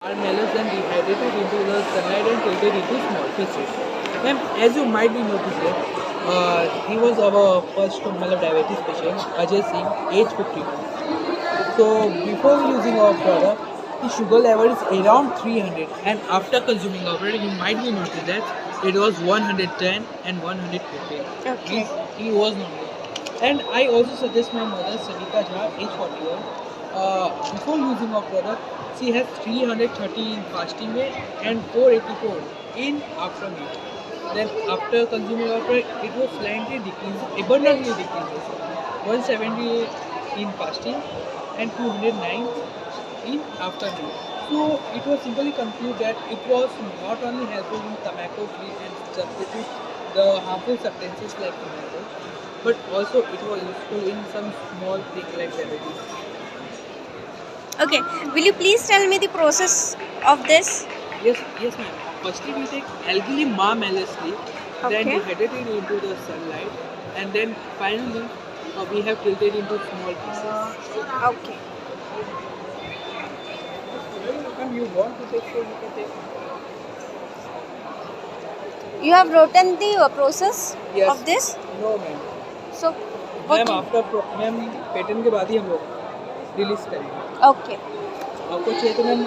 Are melons then dehydrated into the sunlight and tilted into small pieces. Ma'am, as you might be noticing, he was our first diabetes patient, Ajay Singh, age 52. So before using our product, his sugar level is around 300, and after consuming our product, you might be noticed that it was 110 and 115. Okay. He was normal. And I also suggest my mother, Savita Jha, age 41, before using our product, she has 330 in fasting weight and 484 in after meal. Then after consuming our product, it was slightly decreased, abundantly decreases. 170 in fasting and 209 in after meal. So it was simply concluded that it was not only helpful in tobacco free and substitute the harmful substances like tobacco, but also it was useful in some small things like diabetes. Okay. Will you please tell me the process of this? Yes, ma'am. Firstly, we take algae marmalade leaf, then Okay. dehydrate it into the sunlight, and then finally we have tilted into small pieces. Okay. Ma'am, you want to take so you can take. You have written the process Yes. of this. No, ma'am. So what? Ma'am after ma'am patent के बाद ही हम लोग release करेंगे Okay. आपको चाहिए तो ma'am